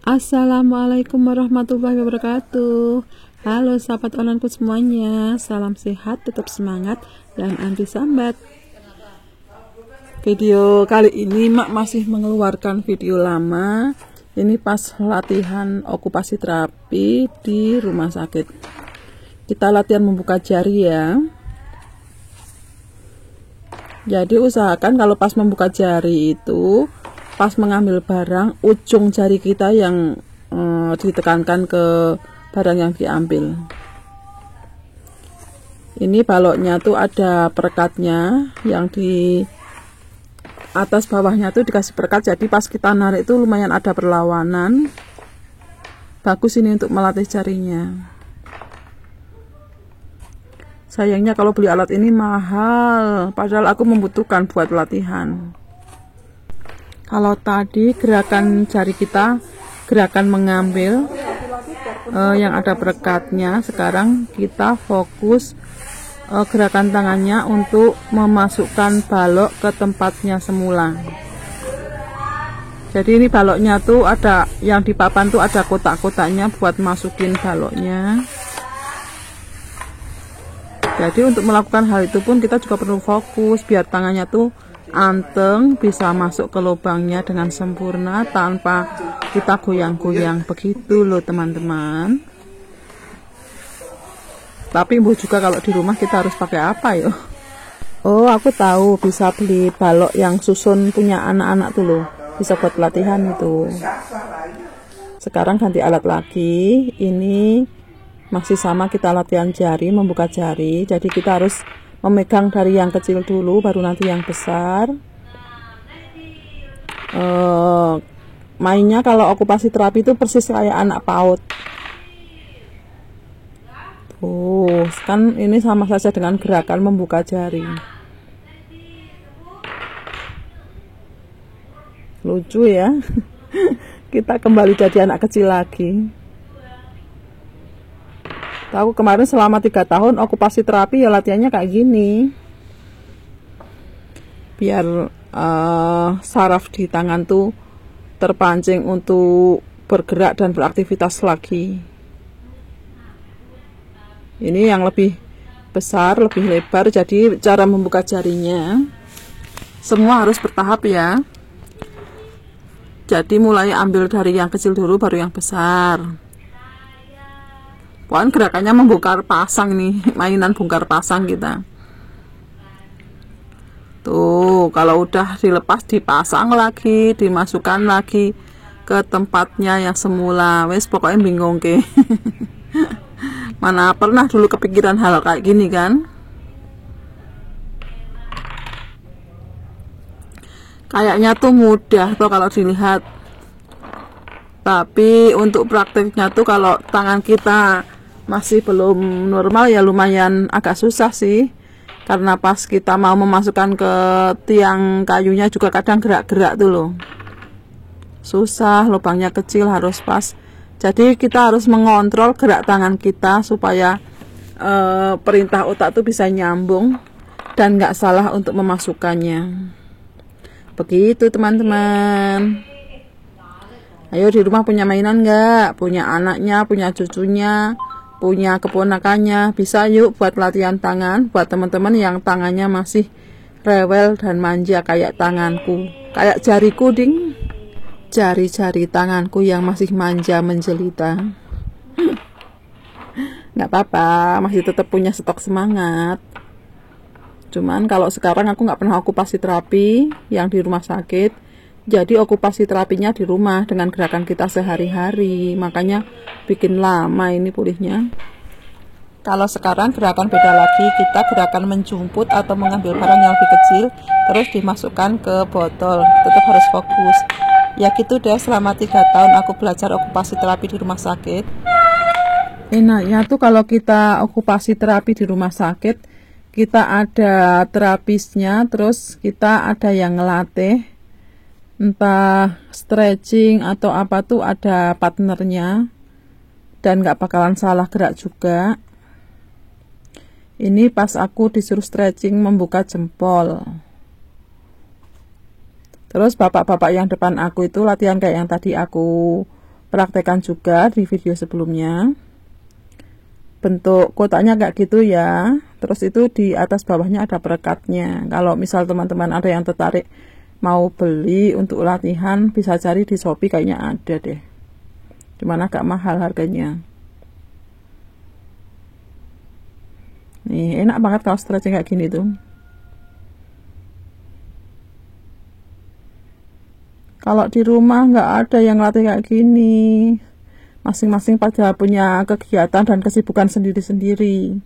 Assalamualaikum warahmatullahi wabarakatuh. Halo sahabat onlineku semuanya, salam sehat, tetap semangat, dan anti sambat. Video kali ini Mak masih mengeluarkan video lama. Ini pas latihan okupasi terapi di rumah sakit. Kita latihan membuka jari ya. Jadi usahakan kalau pas membuka jari itu, pas mengambil barang, ujung jari kita yang ditekankan ke barang yang diambil. Ini baloknya tuh ada perekatnya, yang di atas bawahnya tuh dikasih perekat, jadi pas kita narik itu lumayan ada perlawanan. Bagus ini untuk melatih jarinya. Sayangnya kalau beli alat ini mahal, padahal aku membutuhkan buat latihan. Kalau tadi gerakan jari kita, gerakan mengambil yang ada perekatnya, sekarang kita fokus gerakan tangannya untuk memasukkan balok ke tempatnya semula. Jadi ini baloknya tuh ada yang di papan tuh ada kotak-kotaknya buat masukin baloknya. Jadi untuk melakukan hal itu pun kita juga perlu fokus biar tangannya tuh anteng, bisa masuk ke lubangnya dengan sempurna tanpa kita goyang-goyang begitu loh teman-teman. Tapi ibu juga kalau di rumah kita harus pakai apa yo? Oh, aku tahu, bisa beli balok yang susun punya anak-anak tuh loh, bisa buat latihan itu. Sekarang ganti alat lagi. Ini masih sama, kita latihan jari, membuka jari. Jadi kita harus memegang dari yang kecil dulu, baru nanti yang besar. Mainnya kalau okupasi terapi itu persis kayak anak PAUD. Tuh, kan ini sama saja dengan gerakan membuka jari. Lucu ya. Kita kembali jadi anak kecil lagi. Aku kemarin selama 3 tahun okupasi terapi ya latihannya kayak gini. Biar saraf di tangan tuh terpancing untuk bergerak dan beraktivitas lagi. Ini yang lebih besar, lebih lebar, jadi cara membuka jarinya semua harus bertahap ya. Jadi mulai ambil dari yang kecil dulu baru yang besar. Pokoknya gerakannya membongkar pasang nih, mainan bongkar pasang kita. Tuh, kalau udah dilepas dipasang lagi, dimasukkan lagi ke tempatnya yang semula. Wes pokoknya bingung ke. Mana pernah dulu kepikiran hal kayak gini kan? Kayaknya tuh mudah tuh kalau dilihat. Tapi untuk prakteknya tuh kalau tangan kita masih belum normal ya lumayan agak susah sih, karena pas kita mau memasukkan ke tiang kayunya juga kadang gerak-gerak tuh loh, susah, lubangnya kecil, harus pas. Jadi kita harus mengontrol gerak tangan kita supaya perintah otak tuh bisa nyambung dan nggak salah untuk memasukkannya. Begitu teman-teman. Ayo, di rumah punya mainan nggak? Punya anaknya, punya cucunya, punya keponakannya, bisa yuk buat latihan tangan buat teman-teman yang tangannya masih rewel dan manja kayak tanganku, kayak jariku ding, jari-jari tanganku yang masih manja menjelita. Nggak apa-apa, masih tetap punya stok semangat. Cuman kalau sekarang aku nggak pernah okupasi terapi yang di rumah sakit, jadi okupasi terapinya di rumah dengan gerakan kita sehari-hari, makanya bikin lama ini pulihnya. Kalau sekarang gerakan beda lagi, kita gerakan menjumput atau mengambil barang yang lebih kecil terus dimasukkan ke botol. Tetap harus fokus. Ya gitu deh, selama 3 tahun aku belajar okupasi terapi di rumah sakit. Enaknya tuh kalau kita okupasi terapi di rumah sakit, kita ada terapisnya, terus kita ada yang ngelatih, entah stretching atau apa tuh ada partnernya, dan gak bakalan salah gerak juga. Ini pas aku disuruh stretching membuka jempol. Terus bapak-bapak yang depan aku itu latihan kayak yang tadi aku praktekkan juga di video sebelumnya. Bentuk kotaknya kayak gitu ya. Terus itu di atas bawahnya ada perekatnya. Kalau misal teman-teman ada yang tertarik mau beli untuk latihan, bisa cari di Shopee, kayaknya ada deh. Cuman agak mahal harganya. Nih, enak banget kalau stretching kayak gini tuh. Kalau di rumah nggak ada yang latih kayak gini. Masing-masing pada punya kegiatan dan kesibukan sendiri-sendiri.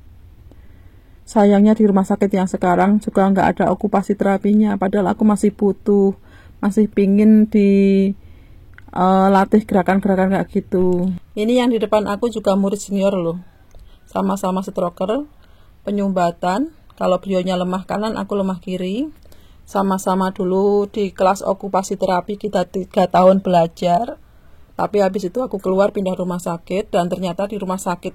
Sayangnya di rumah sakit yang sekarang juga nggak ada okupasi terapinya. Padahal aku masih butuh, masih pingin latih gerakan-gerakan kayak gitu. Ini yang di depan aku juga murid senior loh. Sama-sama stroker, penyumbatan. Kalau beliaunya lemah kanan, aku lemah kiri. Sama-sama dulu di kelas okupasi terapi, kita 3 tahun belajar. Tapi habis itu aku keluar pindah rumah sakit, dan ternyata di rumah sakit,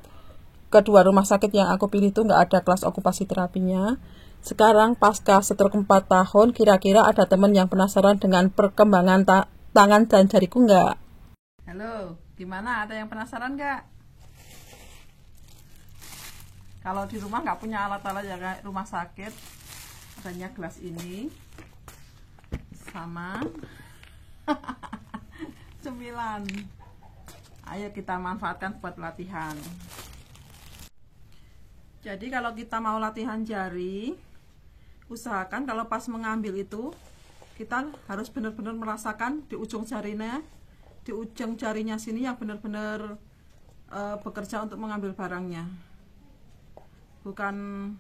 kedua rumah sakit yang aku pilih itu nggak ada kelas okupasi terapinya. Sekarang pasca stroke 4 tahun, kira-kira ada teman yang penasaran dengan perkembangan tangan dan jariku nggak? Halo, gimana? Ada yang penasaran nggak? Kalau di rumah nggak punya alat-alat ya kayak rumah sakit, adanya gelas ini sama cemilan. Ayo kita manfaatkan buat latihan. Jadi kalau kita mau latihan jari, usahakan kalau pas mengambil itu kita harus benar-benar merasakan di ujung jarinya, di ujung jarinya sini yang benar-benar bekerja untuk mengambil barangnya. Bukan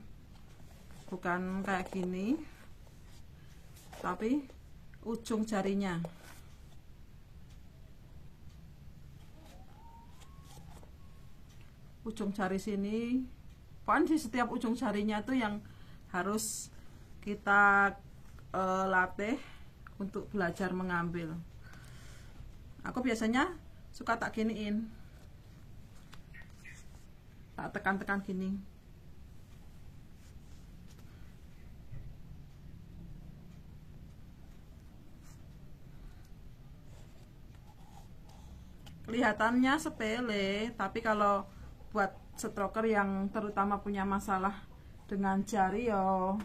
kayak gini, tapi ujung jarinya. Ujung jari sini, pokoknya di setiap ujung jarinya itu yang harus kita latih untuk belajar mengambil. Aku biasanya suka tak giniin, tak tekan-tekan gini. Kelihatannya sepele, tapi kalau buat stroker yang terutama punya masalah dengan jari, yo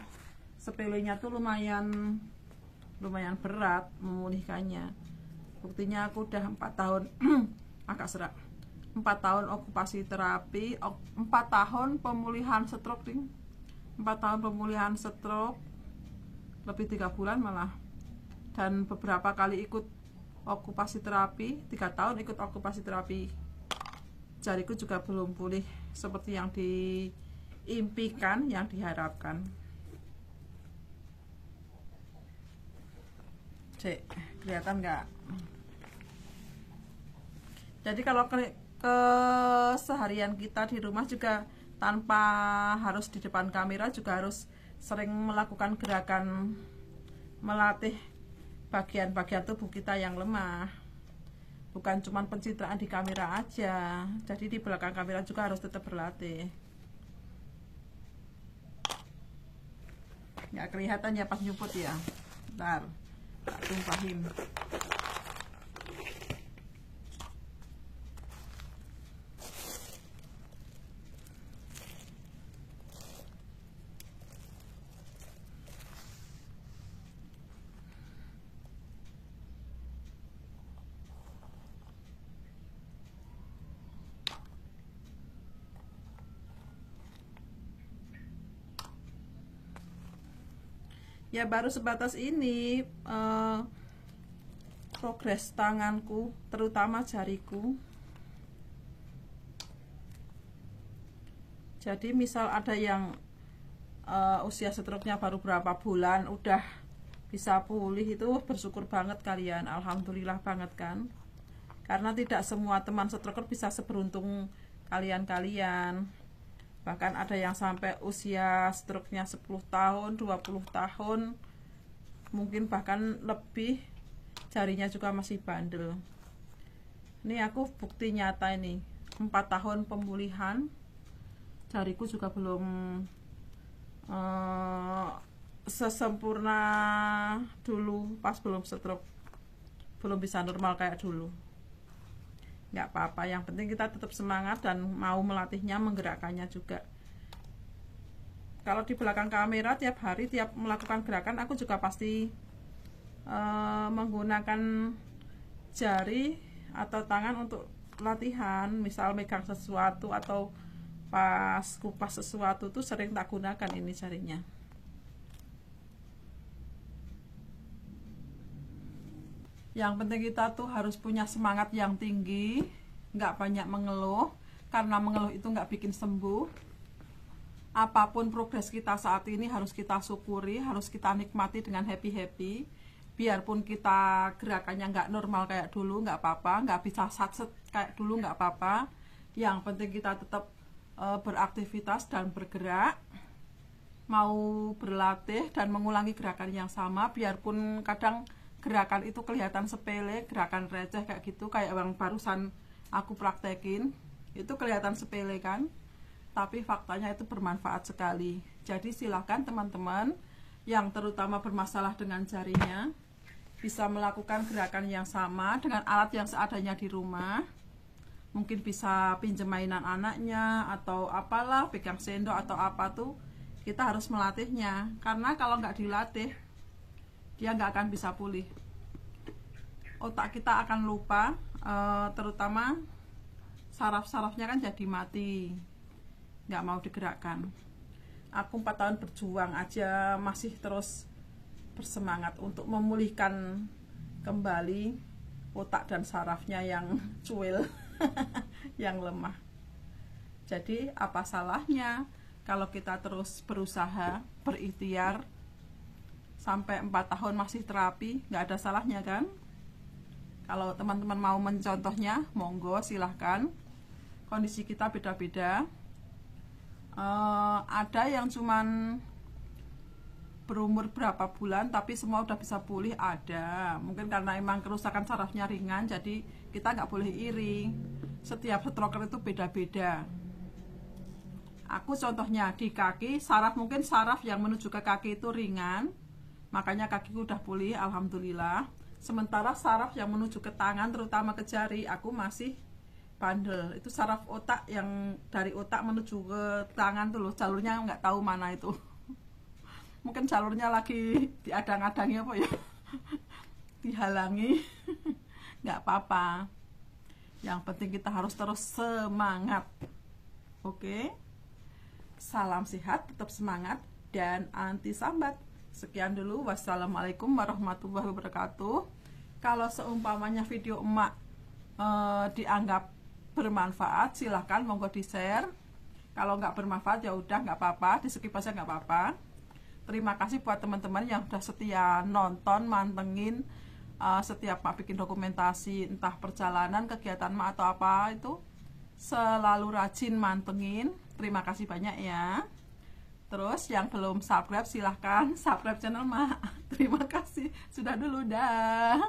sepelenya tuh lumayan berat memulihkannya. Buktinya aku udah 4 tahun agak serak, 4 tahun okupasi terapi, 4 tahun pemulihan stroke, 4 tahun pemulihan stroke, lebih 3 bulan malah, dan beberapa kali ikut okupasi terapi, 3 tahun ikut okupasi terapi. Jariku juga belum pulih seperti yang diimpikan, yang diharapkan. Cek, kelihatan nggak? Jadi kalau keseharian kita di rumah juga tanpa harus di depan kamera, juga harus sering melakukan gerakan melatih bagian-bagian tubuh kita yang lemah. Bukan cuma pencitraan di kamera aja, jadi di belakang kamera juga harus tetap berlatih. Nggak kelihatan ya pas nyuput ya. Bentar, tak tumpahin. Ya baru sebatas ini progres tanganku, terutama jariku. Jadi misal ada yang usia stroke-nya baru berapa bulan udah bisa pulih, itu bersyukur banget kalian, alhamdulillah banget kan. Karena tidak semua teman stroker bisa seberuntung kalian-kalian. Bahkan ada yang sampai usia stroke-nya 10 tahun, 20 tahun, mungkin bahkan lebih, jarinya juga masih bandel. Ini aku bukti nyata ini, 4 tahun pemulihan, jariku juga belum sesempurna dulu pas belum stroke, belum bisa normal kayak dulu. nggak apa-apa, yang penting kita tetap semangat dan mau melatihnya, menggerakkannya juga. Kalau di belakang kamera tiap hari, tiap melakukan gerakan, aku juga pasti menggunakan jari atau tangan untuk latihan. Misal megang sesuatu atau pas kupas sesuatu tuh sering tak gunakan ini jarinya. Yang penting kita tuh harus punya semangat yang tinggi, nggak banyak mengeluh, karena mengeluh itu nggak bikin sembuh. Apapun progres kita saat ini harus kita syukuri, harus kita nikmati dengan happy-happy. Biarpun kita gerakannya nggak normal kayak dulu, nggak apa-apa, nggak bisa satset kayak dulu, nggak apa-apa. Yang penting kita tetap beraktivitas dan bergerak, mau berlatih dan mengulangi gerakan yang sama. Biarpun kadang gerakan itu kelihatan sepele, gerakan receh kayak gitu, kayak yang barusan aku praktekin, itu kelihatan sepele kan, tapi faktanya itu bermanfaat sekali. Jadi silahkan teman-teman yang terutama bermasalah dengan jarinya bisa melakukan gerakan yang sama dengan alat yang seadanya di rumah. Mungkin bisa pinjam mainan anaknya atau apalah, pegang sendok atau apa tuh. Kita harus melatihnya, karena kalau nggak dilatih dia nggak akan bisa pulih. Otak kita akan lupa, terutama saraf-sarafnya kan jadi mati, nggak mau digerakkan. Aku 4 tahun berjuang aja masih terus bersemangat untuk memulihkan kembali otak dan sarafnya yang cuil, yang lemah. Jadi apa salahnya kalau kita terus berusaha, berikhtiar sampai 4 tahun masih terapi, nggak ada salahnya kan? Kalau teman-teman mau mencontohnya, monggo silahkan. Kondisi kita beda-beda. Ada yang cuman berumur berapa bulan tapi semua udah bisa pulih, ada. Mungkin karena emang kerusakan sarafnya ringan, jadi kita nggak boleh iri. Setiap stroker itu beda-beda. Aku contohnya di kaki, mungkin saraf yang menuju ke kaki itu ringan, makanya kakiku udah pulih, alhamdulillah. Sementara saraf yang menuju ke tangan, terutama ke jari, aku masih bandel. Itu saraf otak yang dari otak menuju ke tangan tuh loh, jalurnya nggak tahu mana itu. Mungkin jalurnya lagi diadang-adangi apa ya, dihalangi. Nggak apa-apa, yang penting kita harus terus semangat. Oke, salam sehat, tetap semangat, dan anti sambat. Sekian dulu, wassalamualaikum warahmatullahi wabarakatuh. Kalau seumpamanya video emak dianggap bermanfaat, silahkan monggo di share. Kalau nggak bermanfaat ya udah nggak apa-apa, di skip aja nggak apa-apa. Terima kasih buat teman-teman yang udah setia nonton, mantengin setiap mak bikin dokumentasi, entah perjalanan, kegiatan mak atau apa itu, selalu rajin mantengin. Terima kasih banyak ya. Terus yang belum subscribe silahkan subscribe channel mak. Terima kasih sudah dulu, dah.